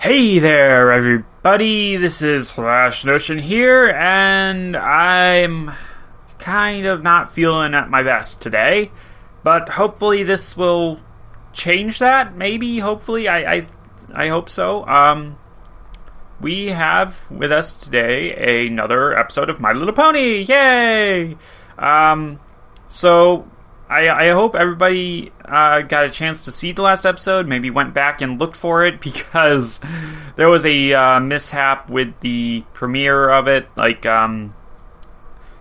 Hey there, everybody. This is Flash Notion here, and I'm kind of not feeling at my best today, but hopefully this will change that. Maybe, hopefully, I hope so. We have with us today another episode of My Little Pony. Yay! So I hope everybody got a chance to see the last episode, maybe went back and looked for it, because there was a mishap with the premiere of it.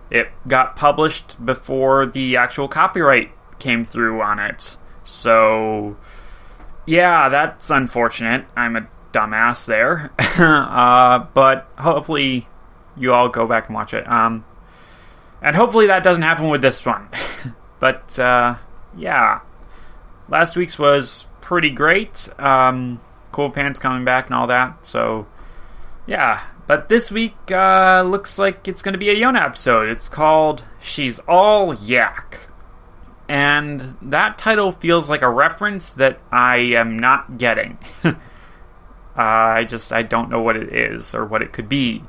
It got published before the actual copyright came through on it. So, yeah, that's unfortunate. I'm a dumbass there. But hopefully you all go back and watch it. And hopefully that doesn't happen with this one. But, yeah. Last week's was pretty great. Cool Pants coming back and all that. So, yeah. But this week, looks like it's going to be a Yona episode. It's called She's All Yak. And that title feels like a reference that I am not getting. I don't know what it is or what it could be.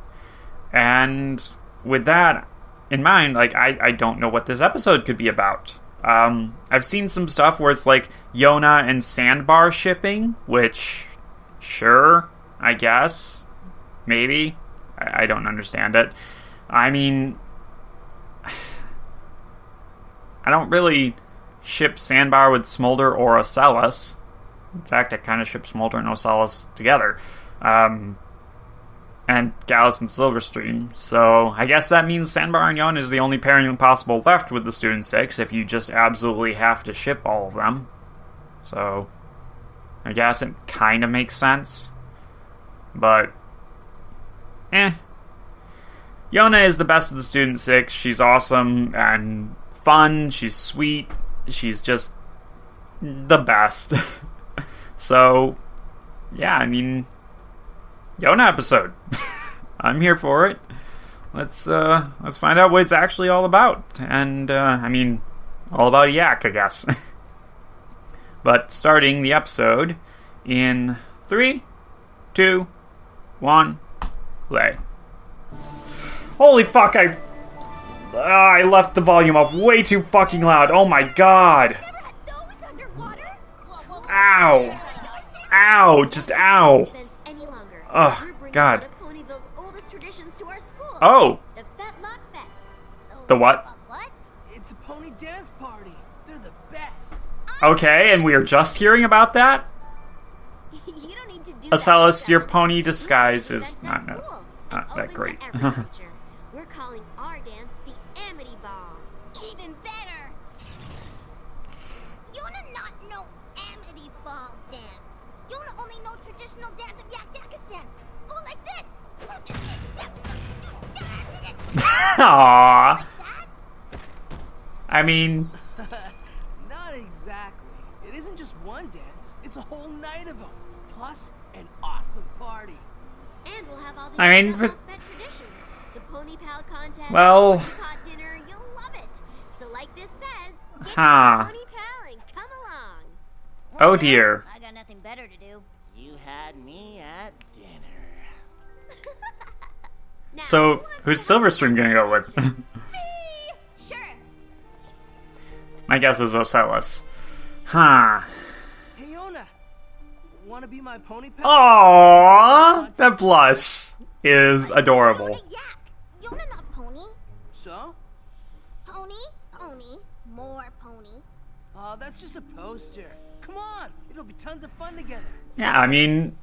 And with that in mind, I don't know what this episode could be about. I've seen some stuff where it's like Yona and Sandbar shipping, which, sure, I guess, maybe. I don't understand it. I mean, I don't really ship Sandbar with Smolder or Ocellus. In fact, I kind of ship Smolder and Ocellus together. And Gallus and Silverstream. So I guess that means Sandbar and Yona is the only pairing possible left with the Student 6 if you just absolutely have to ship all of them. So I guess it kind of makes sense. But, Yona is the best of the Student 6. She's awesome and fun. She's sweet. She's just the best. So, yeah, I mean, Yona episode. I'm here for it. Let's find out what it's actually all about. And, all about a yak, I guess. But starting the episode in 3, 2, 1, play. Holy fuck, I left the volume up way too fucking loud. Oh my god. Ow. Ow, just ow. Oh, God. Oh. The what? It's a pony dance party. They're the best. Okay, and we are just hearing about that? Ocellus, your pony disguise is not that great. We're calling our dance the Amity Ball. Even better. Yona not know Amity Ball dance. Yona only know traditional dance of Yakdakistan. Go like this. Aww. I mean, Not exactly. It isn't just one dance. It's a whole night of them. Plus an awesome party. And we'll have all the for- traditions. The Pony Pal contest, well, Pony Pot dinner, you'll love it. So like this says, get Huh. your Pony Pal and come along. Oh dear. I got nothing better to do. You had me at dinner. Now, So, who's Silverstream gonna go with? me? Sure. My guess is Ocellus. Huh. Hey, Yona. Wanna be my pony pal? Aww. That blush is adorable. Yona yak. Yona not pony. So? Pony, pony, more pony. Oh, that's just a poster. Come on. It'll be tons of fun together. Yeah, I mean,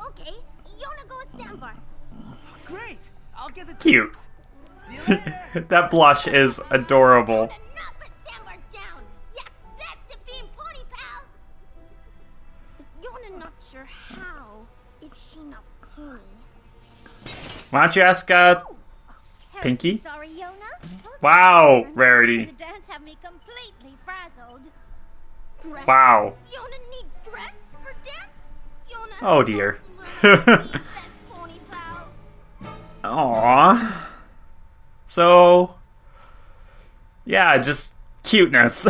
Okay, Yona go with Sandbar. Great. I'll get the cute. tickets. See you later. That blush is adorable. Yona not let Sandbar down. Yak best at being Pony Pal. But Yona not sure how if she not pony. Why don't you ask, Terribly Pinky? Sorry, Yona. Wow, Rarity. The dance have me completely frazzled. Dress? Wow. Yona need dress for dance? Yona Oh dear. best Pony Pal. Aww. So, yeah, just cuteness.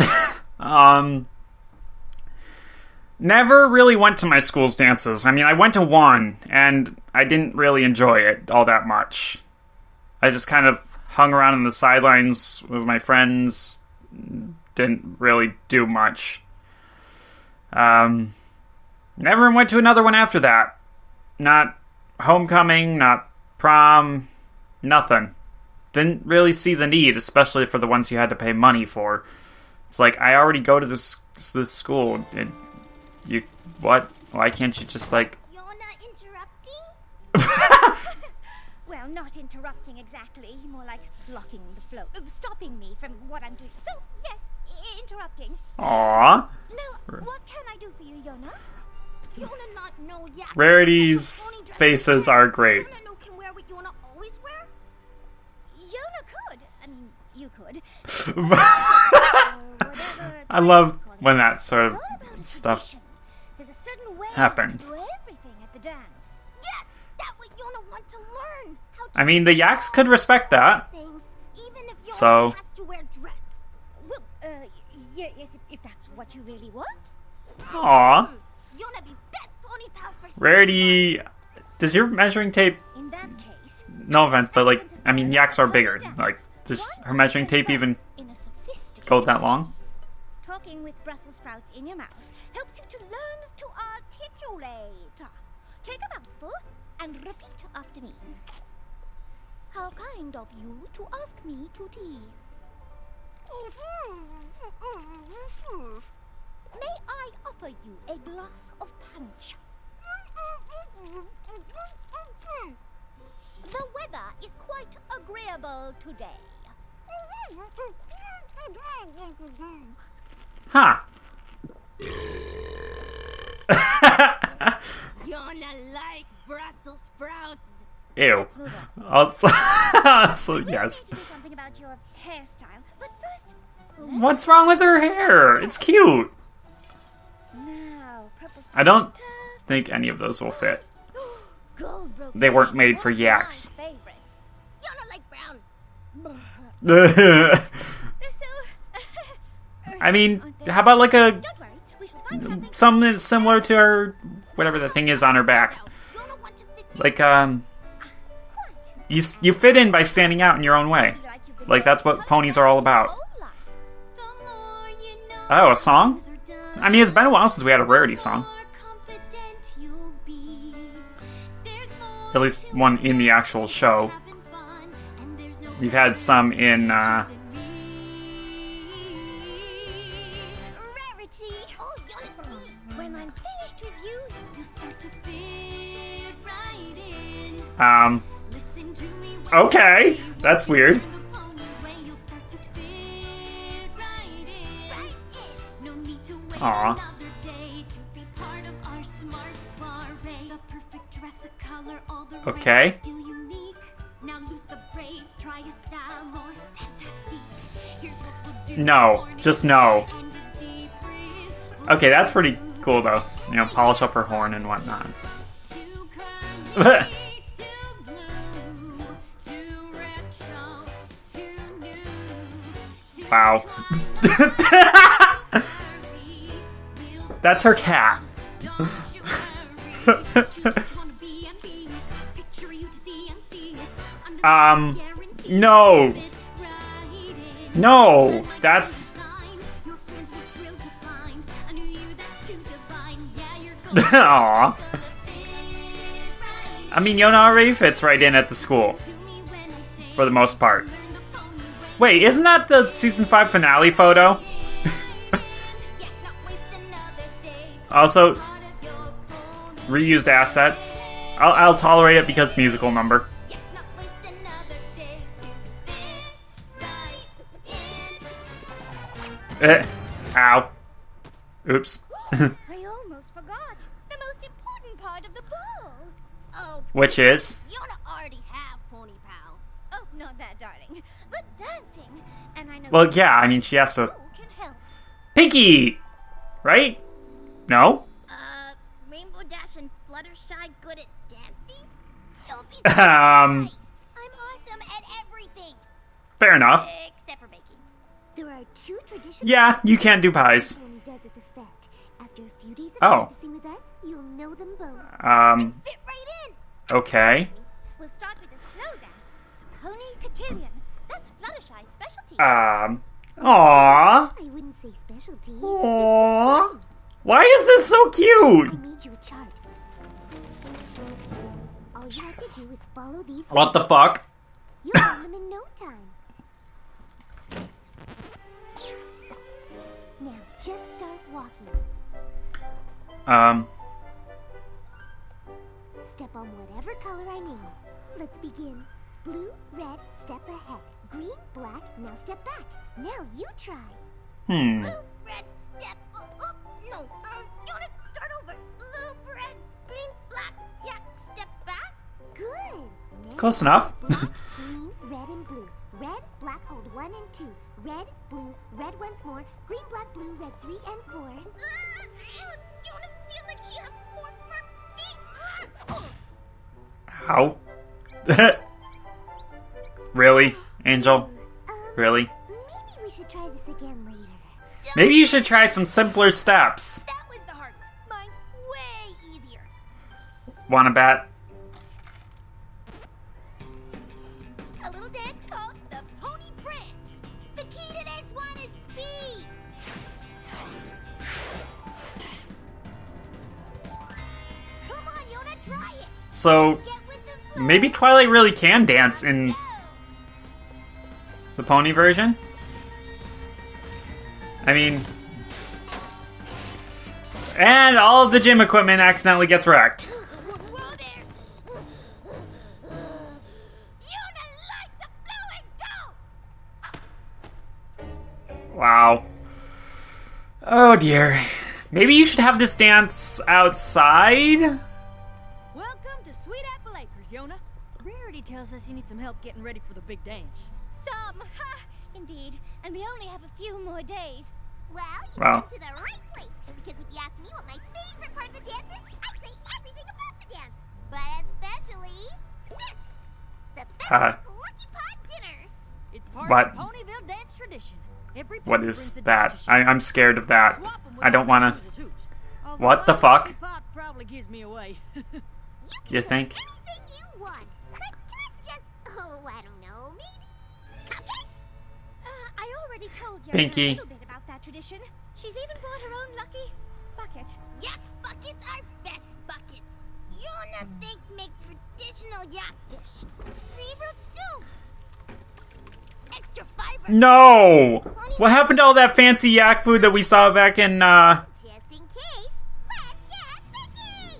never really went to my school's dances. I mean, I went to one, and I didn't really enjoy it all that much. I just kind of hung around on the sidelines with my friends, didn't really do much. Never went to another one after that. Not homecoming, not prom, nothing. Didn't really see the need, especially for the ones you had to pay money for. It's like, I already go to this school, and you, what? Why can't you just, like... You're not interrupting? Well, not interrupting exactly, more like blocking the flow, stopping me from what I'm doing. So, yes, interrupting. Aww. Now, what can I do for you, Yona? Yona not know yet. Rarity's faces are great. Yona no can wear what Yona always wear? Yona could. I mean, you could. I love when that sort of It's all about a stuff tradition. There's a certain way happens. to do everything at the dance. Yes, that what Yona want to learn. How to I mean, the Yaks could respect that. things, even if Yona So- has to wear dress. Well, yes, if that's what you really want. Aww. Yona be best pony pal for Rarity... Does your measuring tape... In that case, No offense, but, like, I mean, Yaks are bigger. Like, does her measuring tape even in a sophisticated go that long? Talking with Brussels sprouts in your mouth helps you to learn to articulate. Take a mouthful and repeat after me. How kind of you to ask me to tea. May I offer you a glass of punch? The weather is quite agreeable today. Huh. Yona like Brussels sprouts. Ew. Let's move on. Also, so, We're yes. going to do something about your hairstyle, but first, What's wrong with her hair? It's cute. now, purple I don't filter, think any of those will fit. gold brocade, They weren't made for one of Yaks. my favorites. Yona like brown. They're so, I mean, aren't they? how about like a Don't worry, we shall find something. something similar to her, whatever the thing is on her back. Yona want to fit Like Quite. you fit in by standing out in your own way. Like you've been Like that's what ponies are all about. whole life. The more you know, Oh, a song? things are done, I mean, it's been a while since we had a Rarity song. more confident you'll be. There's more At least to one in the actual show. having fun, and there's no We've had some in Rarity. Oh, Yona see. When I'm finished with you, you'll start to fit right in. Listen to me when Okay, that's weird. the pony way, you'll start to fit right in. Right in. No need to wait Aw. another day to be part of our smart soiree. The perfect dress, a color, all the Okay. rings still unique. Now loose the braids, try a style more fantastic. Here's what we'll do. No, Morning just no. and a deep freeze. Okay, that's pretty cool though. You know, polish up her horn and whatnot. Too curly, too blue, too retro, too new, too Wow. curly. We'll That's her cat. Don't you worry. Choose what you wanna be and be it. Picture you to see and see it. I'm the guarantee no. you fit right in. No, that's... Your friends will thrill to find a new you that's too divine. Yeah, you're going Aww. to fit right I mean, Yona already fits right in at the school, to me when I say for the most part. learn the pony way. Wait, isn't that the season 5 finale photo? Yeah, not waste another day. Also, Part of your pony. reused assets. I'll tolerate it because musical number. Yeah, not waste another day to fit right in. Ow. Oops. I almost forgot the most important part of the ball. Oh, Which is... Yona already have pony pal. Oh, not that, darling. But dancing, and I know Well, yeah, I mean, she has to... you can help. Pinky! Right? No? Rainbow Dash and Fluttershy good at dancing? Don't be Um, surprised. I'm awesome at everything. fair enough. Except for baking. There are two traditions Yeah, you can't do pies. Pony does at the fete. After a few days of Oh. Practicing with us, you'll know them both. Fit right in. Okay. We'll start with a slow dance. Pony cotillion. That's Fluttershy's specialty. Aww. I wouldn't say specialty. It's Aww. just fun. Why is this so I cute? made you a chart. All you have to do is follow these. What the fuck? You'll learn them in no time. Now just start walking. Step on whatever color I name. Let's begin. Blue, red, step ahead. Green, black, now step back. Now you try. Hmm. Blue, red, step. No. You wanna start over. Blue, red, green, black. Yeah, step back. Good. Now Close enough. black, green, red, and blue. Red, black, hold 1 and 2. Red, blue, red once more. Green, black, blue, red 3 and 4. You wanna feel like she has 4 front feet? How? Really, Angel? Really? Maybe we should try this again later. Maybe you should try some simpler steps. That was the hard one. Mine's way easier. Wanna bet? A little dance called the Pony Prance. The key to this one is speed. Come on, Yona, try it. So, Get with the flow. maybe Twilight really can dance in the pony version? I mean... And all of the gym equipment accidentally gets wrecked. Whoa there. Yona, like the flow and go. Wow. Oh dear. Maybe you should have this dance outside? Welcome to Sweet Apple Acres, Yona. Rarity tells us you need some help getting ready for the big dance. Some, ha, indeed. And we only have a few more days. Well, you Wow. came to the right place. Because if you ask me what my favorite part of the dance is, I'd say everything about the dance. But especially this. The Haha. Fat Lucky Pot Dinner. It's part What? of the Ponyville dance tradition. Every What pony is brings a that? dish to I'm scared of that. swap 'em I don't without wanna... losing his hoops. What the Although fuck? Lucky Pot probably gives me away. You think? Anything you want. But can I suggest, I don't know, maybe cupcakes? I already told you Pinky. a little bit about that tradition. She's even brought her own lucky bucket. Yak buckets are best buckets. Yona think make traditional yak dish. Tree root stew. Extra fiber. No! What happened to all that fancy yak food that we saw back in, Just in case, let's get thinking.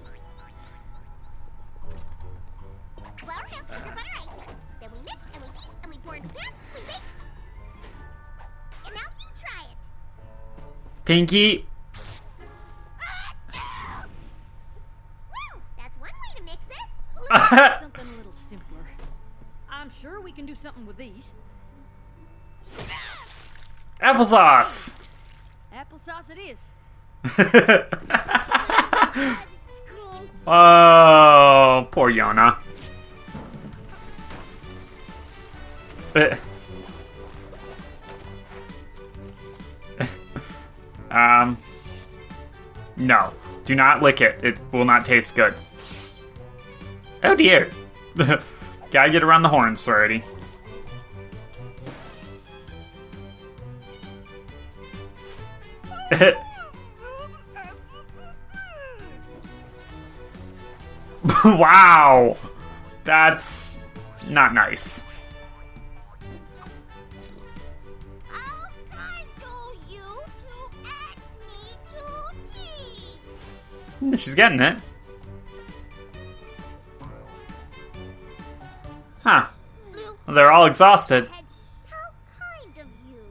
Flour, milk, sugar, butter, icing. Then we mix and we beat and we pour into pans. We bake. And now you try it. Pinky? Achoo! Woo! That's one way to mix it. Let's try something a little simpler. I'm sure we can do something with these. Applesauce! Applesauce it is. Oh, poor Yona. No. Do not lick it. It will not taste good. Oh dear. Gotta get around the horns, sorority. Wow. That's not nice. How kind of you to ask me to tea? She's getting it. Huh. Blue, Well, they're all exhausted. head. How kind of you.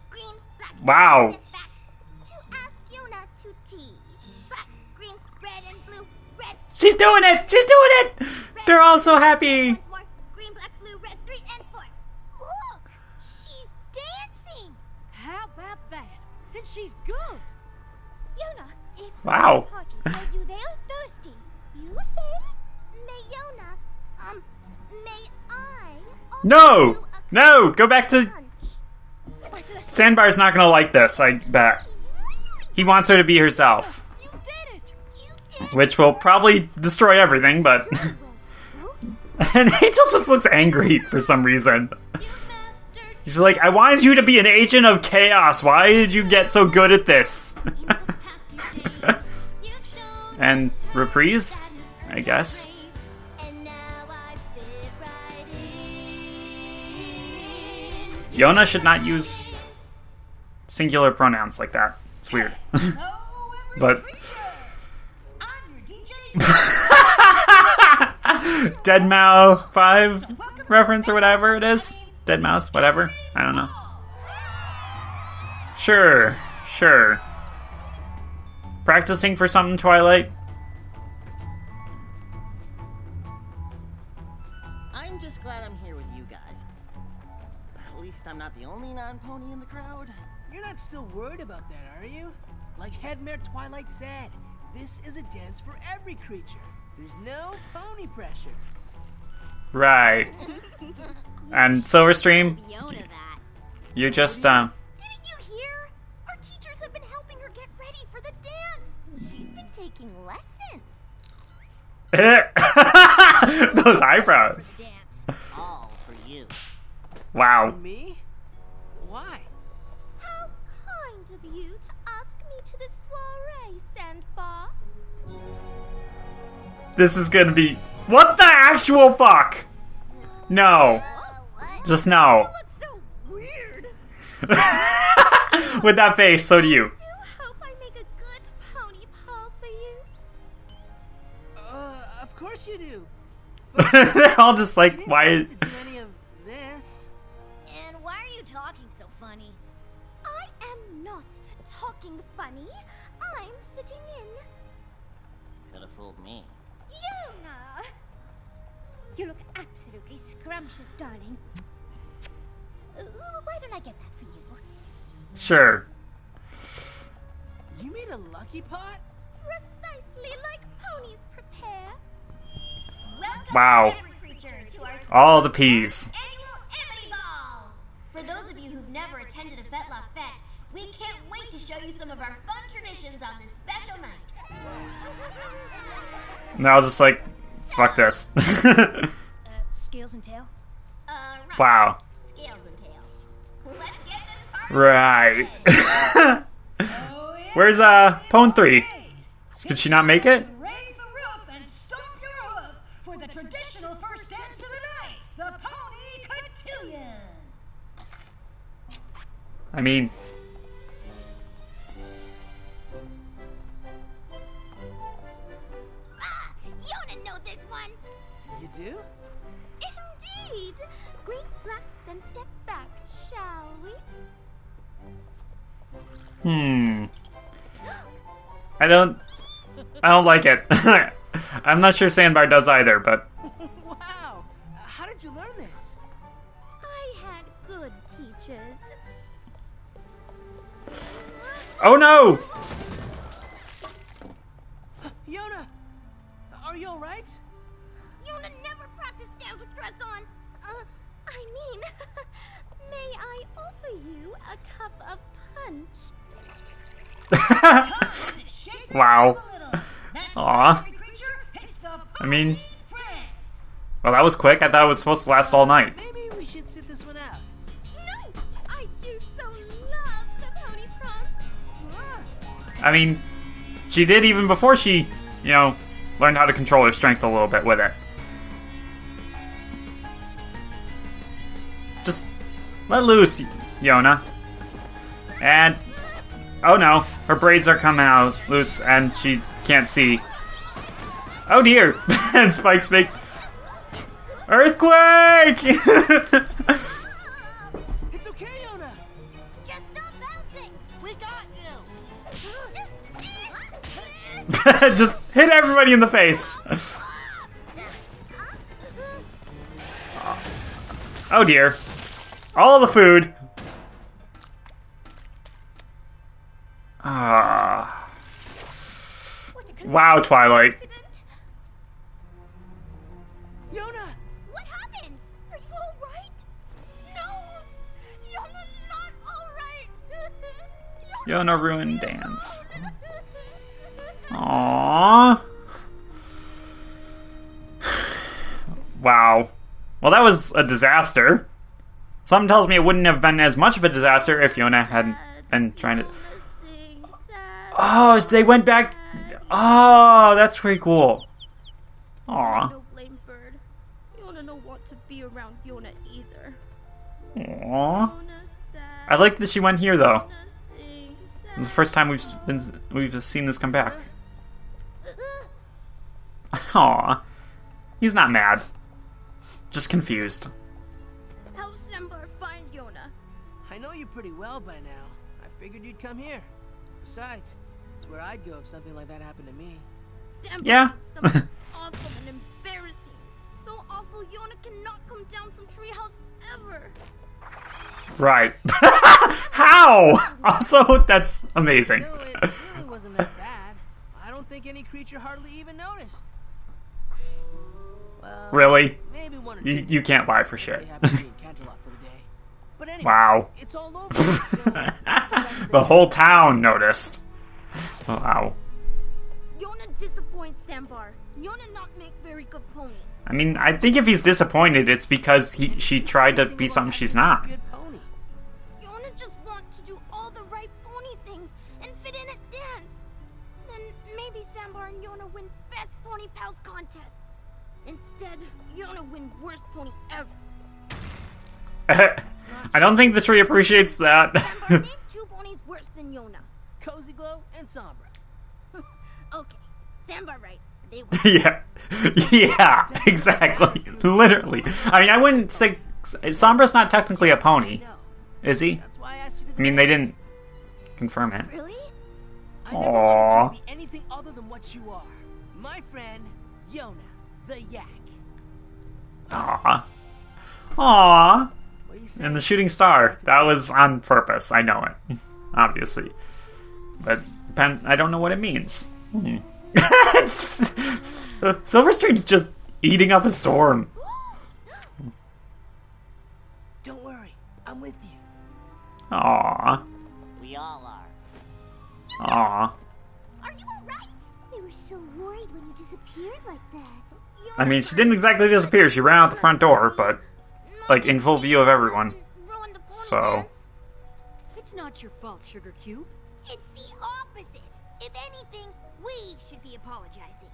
Green, black. Wow. Step back to ask Yona to tea. Black, green, red, and blue. Red. She's doing it! She's doing it! They're all so happy. Once more. Green, black, blue, red, 3 and 4. Look! She's dancing! How about that? Then she's good. Yona, if Wow. the party tells you they're thirsty, you say, May Yona, may I offer No! you a No! Go back to... lunch? What's the Sandbar's not gonna like this, I bet. He wants her to be herself. You did Which will probably destroy everything, but... And Angel just looks angry for some reason. She's like, I wanted you to be an agent of chaos. Why did you get so good at this? And reprise, I guess. Yona should not use singular pronouns like that. It's weird. But... Deadmau 5 reference or whatever it is. Dead Mouse, whatever. I don't know. Sure. Practicing for something, Twilight? I'm just glad I'm here with you guys. At least I'm not the only non-pony in the crowd. You're not still worried about that, are you? Like Headmare Twilight said, this is a dance for every creature. There's no pony pressure. Right. And Silverstream, you just, Didn't you hear? Our teachers have been helping her get ready for the dance. She's been taking lessons. those eyebrows. All for you. Wow. Me? Why? How kind of you to ask me to the soiree, Sandbar. This is gonna be... What the actual fuck? No. Just no. You look so weird. With that face, so do you. I do hope I make a good pony paw for you. Of course you do. They're all just You like, didn't why... have to do any of this. And why are you talking so funny? I am not talking funny. I'm fitting in. Could have fooled me. Yona! You look absolutely scrumptious, darling. Why don't I get that for you? Sure. You made a lucky pot? Precisely like ponies prepare. Welcome, Wow. every creature, to our All the peas. annual Amity Ball. For those of you who've never attended a Fetlock Fete, we can't wait to show you some of our fun traditions on this special night. And they're all just like, fuck this. Scales and tail? Right. Wow. Scales and tail. Let's get this party Right. Where's, Pone 3? Did she not make it? Raise the roof and stomp your hoof for the traditional first dance of the night, the Pony Cotillion. I mean... Yona know this one. You do? Indeed. Green, black, then step back, shall we? I don't like it. I'm not sure Sandbar does either, but... Wow. How did you learn this? I had good teachers. Oh no! Yona! Are you alright? Yona never practiced dance with dress on. I mean, may I offer you a cup of punch? Wow. Aw. I mean... Well, that was quick. I thought it was supposed to last all night. Maybe we should sit this one out. No! I do so love the pony prance. I mean, she did even before she, you know, learned how to control her strength a little bit with it. Just let loose, Yona. And... Oh no, her braids are coming out loose and she can't see. Oh dear! And Spike's big... Earthquake! It's okay, Yona. Just stop bouncing. We got you! Just hit everybody in the face. Oh dear. All the food. Ah. Wow, Twilight. Yona! What happened? Are you all right? No! Yona not all right! Yona ruined dance. Aww. Wow. Well, that was a disaster. Something tells me it wouldn't have been as much of a disaster if Yona hadn't been trying to... Oh, they went back... Oh, that's pretty cool. Aw. No blame bird. Yona don't want to be around Yona either. Aw. I like that she went here, though. It's the first time we've seen this come back. Aw. He's not mad. Just confused. How's Sambar find Yona? I know you pretty well by now. I figured you'd come here. Besides, it's where I'd go if something like that happened to me. Sambar Yeah. did something awful and embarrassing. So awful Yona cannot come down from Treehouse ever. Right. How? Also, that's amazing. No, it really wasn't that bad. I don't think any creature hardly even noticed. Well, Really? maybe one or two. You can't lie for They shit. happened to be in Canterlot for the day. But anyway, Wow. it's all over. So, The whole town noticed. Wow. Yona disappoints Sambar. Yona not make very good pony. I mean, I think if he's disappointed, it's because she tried to be something she's not. Good pony. Yona just wants to do all the right pony things and fit in at dance. Then maybe Sambar and Yona win Best Pony Pals contest. Instead, Yona win Worst Pony ever. I don't think the tree appreciates that. Sambar named 2 ponies worse than Yona. Cozy Glow and Sombra. Okay, Sambar right. They win. Yeah. Yeah, exactly. Literally. I mean, I wouldn't say... Sombra's not technically a pony, No, is he? that's why I asked you to I mean, they didn't confirm it. Really? I never Aww. wanted you to be anything other than what you are. My friend, Yona, the yak. Aww. Aww. What do you say? And the shooting star. That was on purpose. I know it. Obviously. But I don't know what it means. Silverstream's just eating up a storm. Don't worry, I'm with you. Aww. We all are. Aww. Are you alright? They were so worried when you disappeared like that. I mean, she didn't exactly disappear. She ran out the front door, but like in full view of everyone. Ruin the pony So. dance. It's not your fault, Sugar Cube. It's the opposite. If anything, we should be apologizing.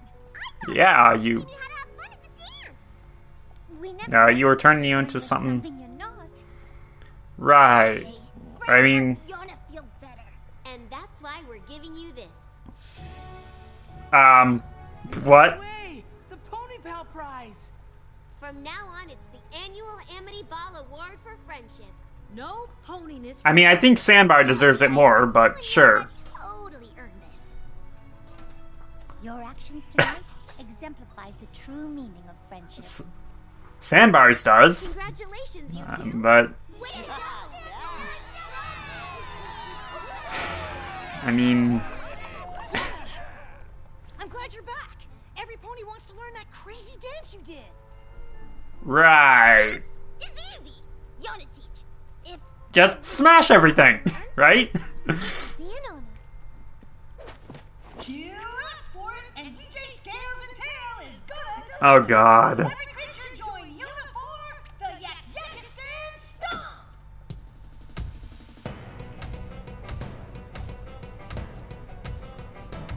Yeah, you. You knew how to have fun at the dance. We never You were turning you into something. you're not. Right. I mean, Yona feel better. And that's why we're giving you this. what? Way, the Pony Pal prize. From now on, it's the annual Amity Ball Award for Friendship. No poniness. I mean, I think Sandbar deserves it more, but sure. Totally earned this. Your actions tonight exemplify the true meaning of friendship. Sandbars does, Congratulations, you two. but Way to go! I mean, I'm glad you're back. Every pony wants to learn that crazy dance you did. right. It's easy. Yona teach. If Just smash everything, right? Be in on Cue Sport and DJ Scales and Tail is gonna do. Oh god. Every creature join Yuna for the Yak Yakistan Stomp.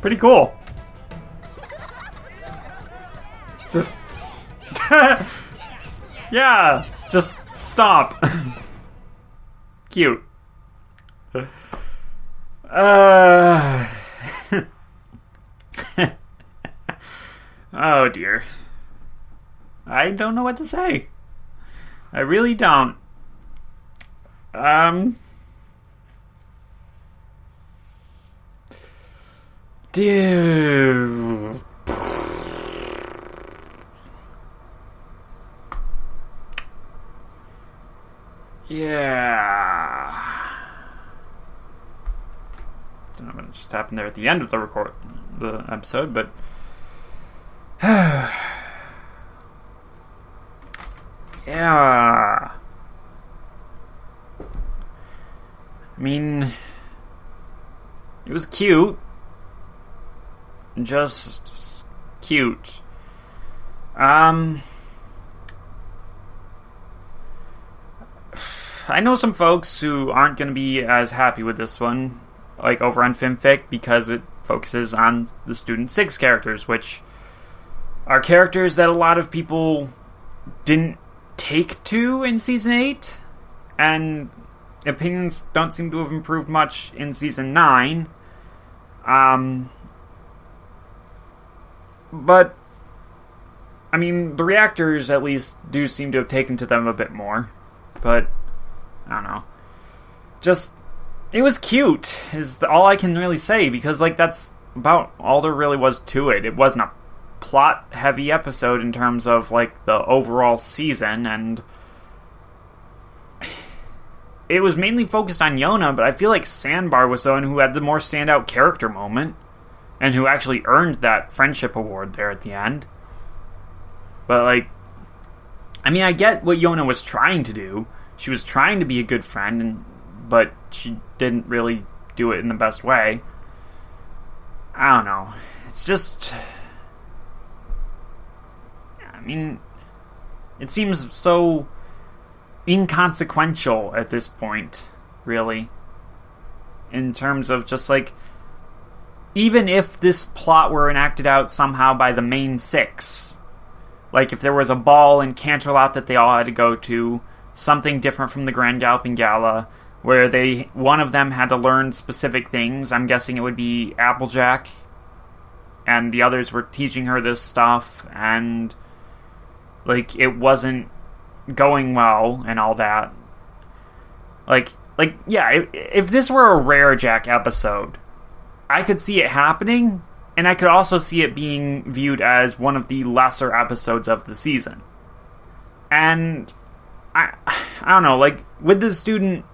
Pretty cool. Just yeah, just stop. Cute. Oh dear. I don't know what to say. I really don't. Dude. Yeah. Don't know what just happened there at the end of the episode, but yeah. I mean, it was cute. Just cute. I know some folks who aren't going to be as happy with this one, like over on FimFic, because it focuses on the Student 6 characters, which are characters that a lot of people didn't take to in Season 8, and opinions don't seem to have improved much in Season 9. But, I mean, the reactors at least do seem to have taken to them a bit more. But, I don't know. Just, it was cute, is all I can really say, because, like, that's about all there really was to it. It wasn't a plot-heavy episode in terms of, like, the overall season, and it was mainly focused on Yona, but I feel like Sandbar was the one who had the more standout character moment, and who actually earned that friendship award there at the end. But, like, I mean, I get what Yona was trying to do. She was trying to be a good friend, but she didn't really do it in the best way. I don't know. It's just, I mean, it seems so inconsequential at this point, really. In terms of just, like, even if this plot were enacted out somehow by the main 6, like if there was a ball in Canterlot that they all had to go to, something different from the Grand Galloping Gala, where one of them had to learn specific things, I'm guessing it would be Applejack, and the others were teaching her this stuff, and, like, it wasn't going well, and all that. Like, yeah, if this were a Rare Jack episode, I could see it happening, and I could also see it being viewed as one of the lesser episodes of the season. And I don't know, like, with the Student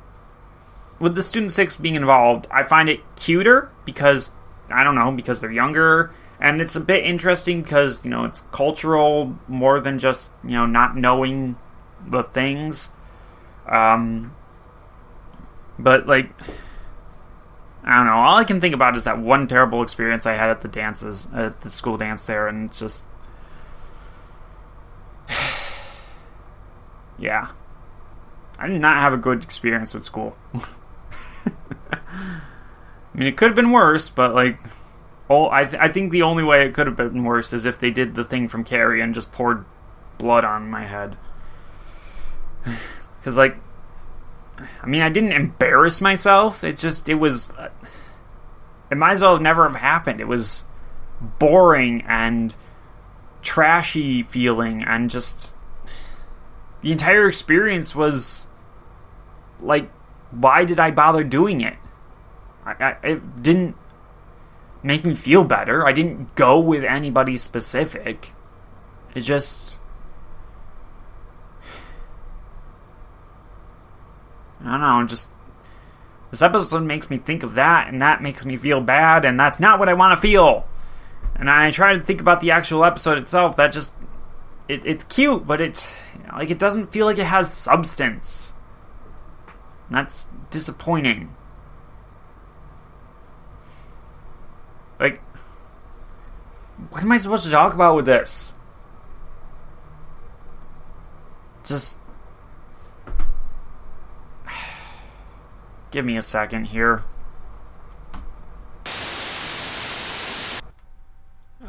6 being involved, I find it cuter because, I don't know, because they're younger, and it's a bit interesting because, you know, it's cultural more than just, you know, not knowing the things. But, like, I don't know, all I can think about is that one terrible experience I had at the school dance there, and it's just, yeah. I did not have a good experience with school. I mean, it could have been worse, but, like, I think the only way it could have been worse is if they did the thing from Carrie and just poured blood on my head. Because, like, I mean, I didn't embarrass myself. It was, it might as well have never have happened. It was boring and trashy feeling, and just, the entire experience was, like, why did I bother doing it? It didn't make me feel better. I didn't go with anybody specific. It just, I don't know, just, this episode makes me think of that, and that makes me feel bad, and that's not what I want to feel. And I try to think about the actual episode itself, that just, it's cute, but it doesn't feel like it has substance. And that's disappointing. Like, what am I supposed to talk about with this? Just, give me a second here.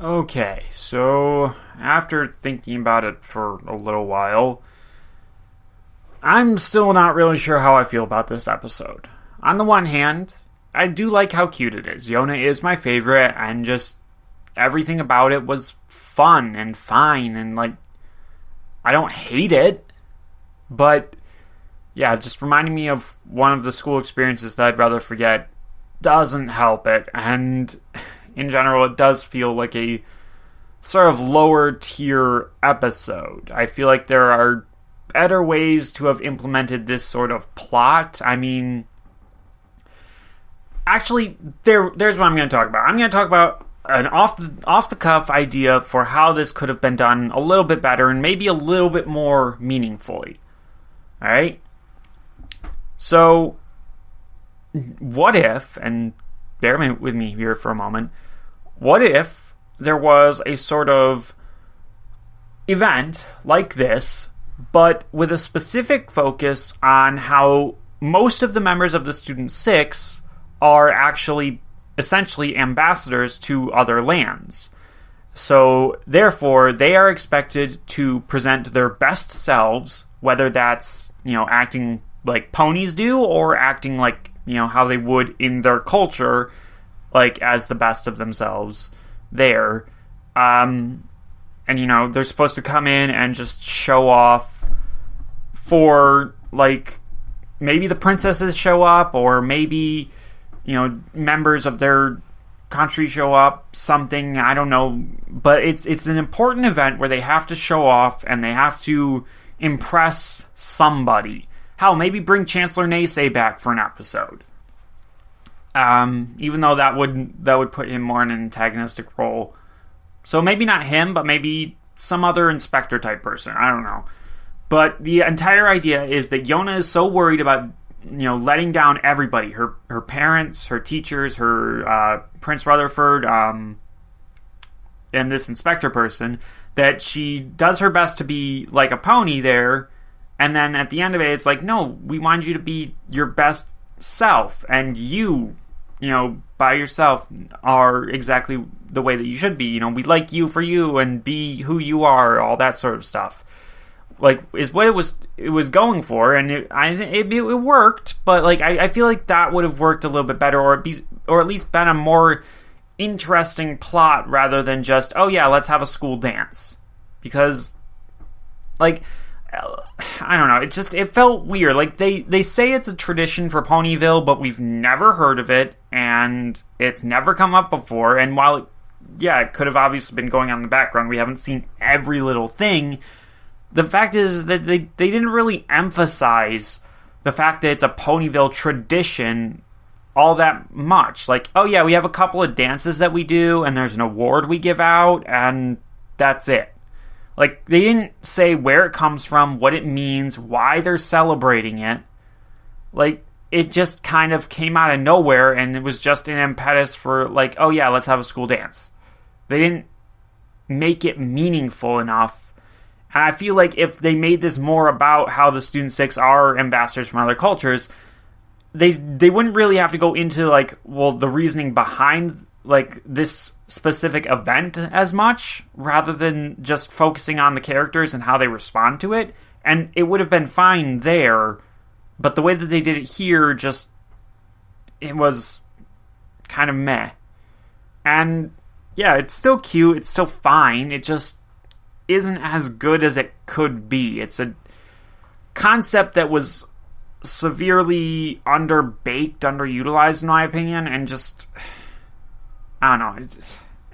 Okay, so after thinking about it for a little while, I'm still not really sure how I feel about this episode. On the one hand, I do like how cute it is. Yona is my favorite, and just everything about it was fun and fine, and, like, I don't hate it, but yeah, just reminding me of one of the school experiences that I'd rather forget doesn't help it, and in general, it does feel like a sort of lower tier episode. I feel like there are better ways to have implemented this sort of plot. I mean, actually, there's what I'm going to talk about. I'm going to talk about an off-the-cuff idea for how this could have been done a little bit better and maybe a little bit more meaningfully. Alright? So, what if, and bear with me here for a moment, what if there was a sort of event like this but with a specific focus on how most of the members of the Student Six are actually essentially ambassadors to other lands. So, therefore, they are expected to present their best selves, whether that's, acting like ponies do or acting like, how they would in their culture, like, as the best of themselves there. And, they're supposed to come in and just show off for, like, maybe the princesses show up, or maybe, members of their country show up, something, I don't know. But it's an important event where they have to show off, and they have to impress somebody. Hell, maybe bring Chancellor Naysay back for an episode. Even though that would put him more in an antagonistic role. So maybe not him, but maybe some other inspector type person. I don't know. But the entire idea is that Yona is so worried about, letting down everybody. Her parents, her teachers, her Prince Rutherford, and this inspector person, that she does her best to be like a pony there. And then at the end of it, it's like, no, we want you to be your best self. And you, by yourself are exactly the way that you should be. We like you for you and be who you are, all that sort of stuff. Like, is what it was going for, and it worked, but like I feel like that would have worked a little bit better, or at least been a more interesting plot rather than just, oh yeah, let's have a school dance. Because, like, I don't know, it felt weird. Like, they say it's a tradition for Ponyville, but we've never heard of it, and it's never come up before, and while, it could have obviously been going on in the background, we haven't seen every little thing. The fact is that they didn't really emphasize the fact that it's a Ponyville tradition all that much. Like, oh yeah, we have a couple of dances that we do, and there's an award we give out, and that's it. Like, they didn't say where it comes from, what it means, why they're celebrating it. Like, it just kind of came out of nowhere, and it was just an impetus for, like, oh yeah, let's have a school dance. They didn't make it meaningful enough. And I feel like if they made this more about how the Student Six are ambassadors from other cultures, they wouldn't really have to go into, like, well, the reasoning behind, like, this specific event as much, rather than just focusing on the characters and how they respond to it. And it would have been fine there, but the way that they did it here, it was kind of meh. And, yeah, it's still cute, it's still fine, it just isn't as good as it could be. It's a concept that was severely underbaked, underutilized in my opinion, and just, I don't know.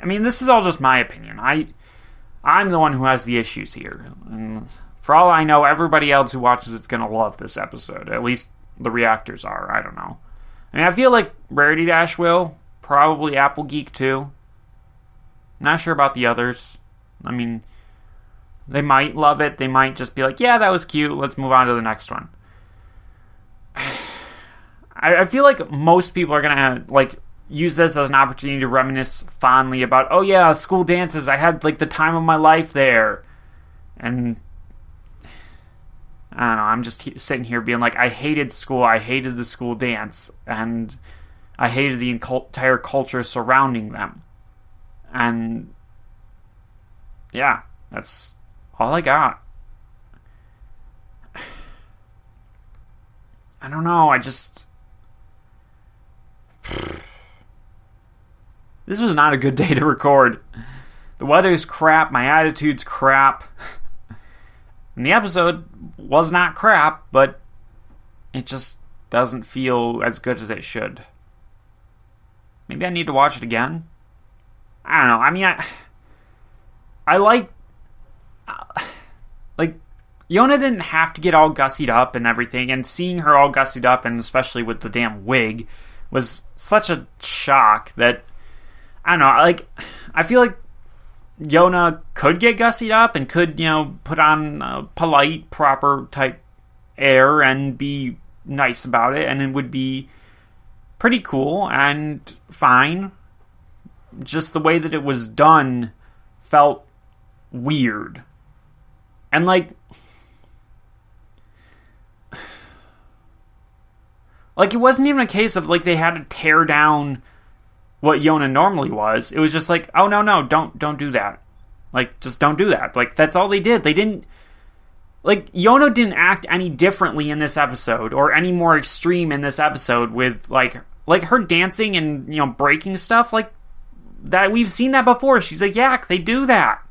I mean, this is all just my opinion. I'm the one who has the issues here. And for all I know, everybody else who watches it's going to love this episode. At least the reactors are. I don't know. I mean, I feel like Rarity Dash will. Probably Apple Geek too. Not sure about the others. I mean, they might love it. They might just be like, yeah, that was cute. Let's move on to the next one. I feel like most people are going to, like, use this as an opportunity to reminisce fondly about, oh yeah, school dances. I had, like, the time of my life there. And I don't know. I'm just sitting here being like, I hated school. I hated the school dance. And I hated the entire culture surrounding them. And yeah, that's all I got. I don't know, this was not a good day to record. The weather's crap, my attitude's crap. And the episode was not crap, but it just doesn't feel as good as it should. Maybe I need to watch it again? I don't know, I mean, I like Yona didn't have to get all gussied up and everything, and seeing her all gussied up, and especially with the damn wig, was such a shock that, I don't know, like, I feel like Yona could get gussied up and could, put on a polite, proper type air and be nice about it, and it would be pretty cool and fine. Just the way that it was done felt weird. And, like, Like, it wasn't even a case of, like, they had to tear down what Yona normally was. It was just like, oh, no, don't do that. Like, just don't do that. Like, that's all they did. They didn't... Like, Yona didn't act any differently in this episode, or any more extreme in this episode with, like her dancing and, you know, breaking stuff, like, that we've seen that before. She's like, yeah, they do that.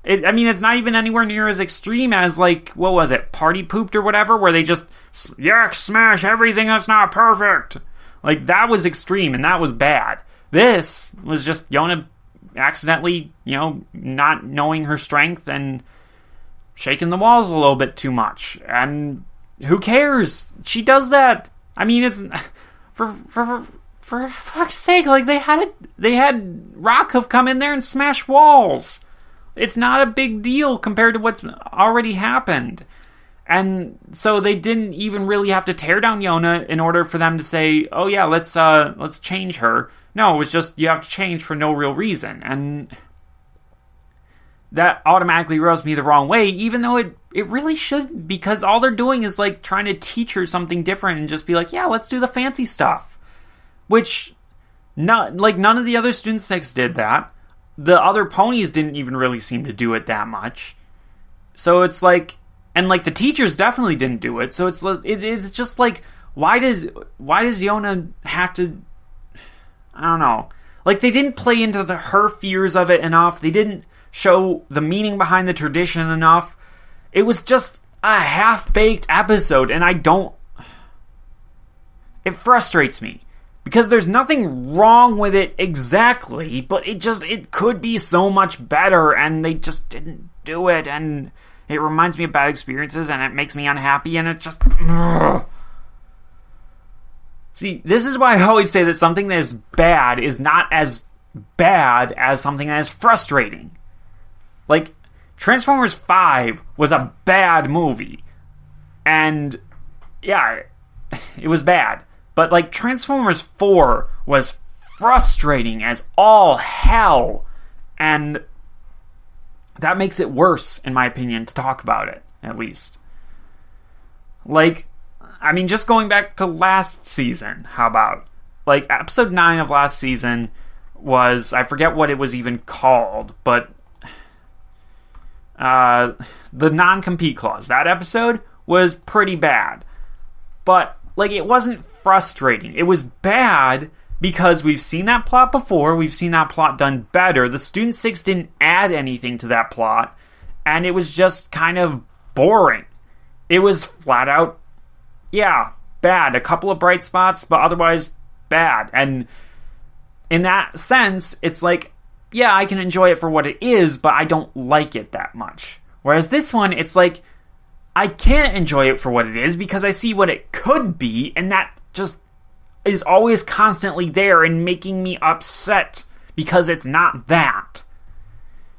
I mean, it's not even anywhere near as extreme as, like, what was it, Party Pooped or whatever, where they just, smash everything that's not perfect. Like, that was extreme, and that was bad. This was just Yona accidentally, you know, not knowing her strength and shaking the walls a little bit too much. And who cares? She does that. I mean, it's... For fuck's sake, like, they had Rakov come in there and smash walls. It's not a big deal compared to what's already happened. And so they didn't even really have to tear down Yona in order for them to say, oh yeah, let's change her. No, it was just, you have to change for no real reason. And that automatically rubs me the wrong way, even though it really shouldn't, because all they're doing is, like, trying to teach her something different and just be like, yeah, let's do the fancy stuff. Which, none of the other Student 6 did that. The other ponies didn't even really seem to do it that much. So it's like, and, like, the teachers definitely didn't do it. So it's just like, why does Yona have to, I don't know. Like, they didn't play into her fears of it enough. They didn't show the meaning behind the tradition enough. It was just a half-baked episode, and it frustrates me. Because there's nothing wrong with it exactly, but it could be so much better, and they just didn't do it, and it reminds me of bad experiences, and it makes me unhappy, and it just... Ugh. See, this is why I always say that something that is bad is not as bad as something that is frustrating. Like, Transformers 5 was a bad movie, and, yeah, it was bad. But, like, Transformers 4 was frustrating as all hell. And that makes it worse, in my opinion, to talk about it, at least. Like, I mean, just going back to last season, how about? Like, episode 9 of last season was, I forget what it was even called, but the non-compete clause. That episode was pretty bad. But, like, it wasn't frustrating. It was bad because we've seen that plot before. We've seen that plot done better. The Student 6 didn't add anything to that plot. And it was just kind of boring. It was flat out, yeah, bad. A couple of bright spots, but otherwise bad. And in that sense, it's like, yeah, I can enjoy it for what it is, but I don't like it that much. Whereas this one, it's like, I can't enjoy it for what it is because I see what it could be, and that just is always constantly there and making me upset because it's not that.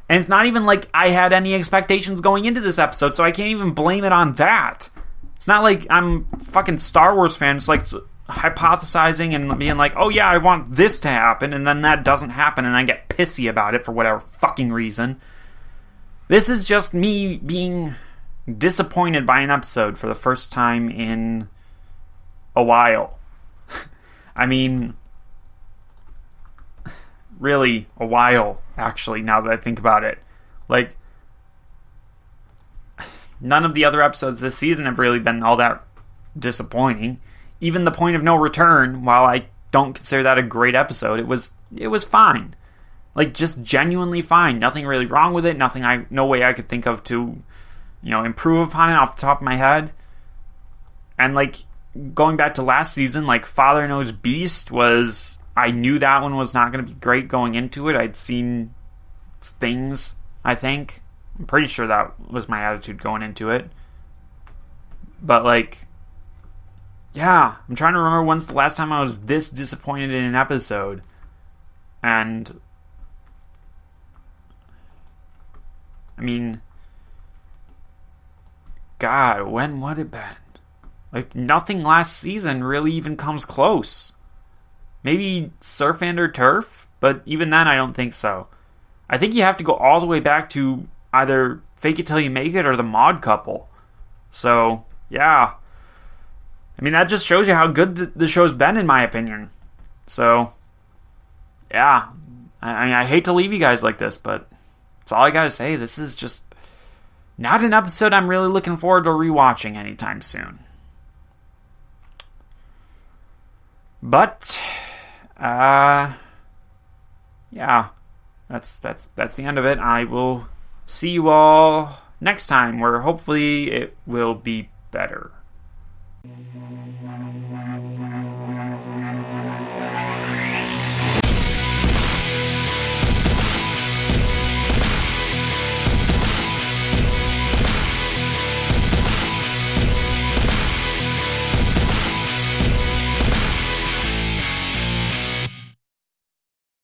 And it's not even like I had any expectations going into this episode, so I can't even blame it on that. It's not like I'm a fucking Star Wars fan, just like hypothesizing and being like, oh yeah, I want this to happen, and then that doesn't happen, and I get pissy about it for whatever fucking reason. This is just me being disappointed by an episode for the first time in a while. I mean, really, a while, actually, now that I think about it. Like, none of the other episodes this season have really been all that disappointing. Even The Point of No Return, while I don't consider that a great episode, it was fine. Like, just genuinely fine. Nothing really wrong with it. No way I could think of to, improve upon it off the top of my head. And, like, going back to last season, like, Father Knows Beast was... I knew that one was not going to be great going into it. I'd seen things, I think. I'm pretty sure that was my attitude going into it. But, like... yeah, I'm trying to remember when's the last time I was this disappointed in an episode. And... I mean... God, when would it been? Like, nothing last season really even comes close. Maybe Surf and or Turf? But even then, I don't think so. I think you have to go all the way back to either Fake It Till You Make It or The Mod Couple. So, yeah. I mean, that just shows you how good the show's been, in my opinion. So, yeah. I mean, I hate to leave you guys like this, but that's all I gotta say. This is just not an episode I'm really looking forward to rewatching anytime soon. But, yeah. That's the end of it. I will see you all next time, where hopefully it will be better.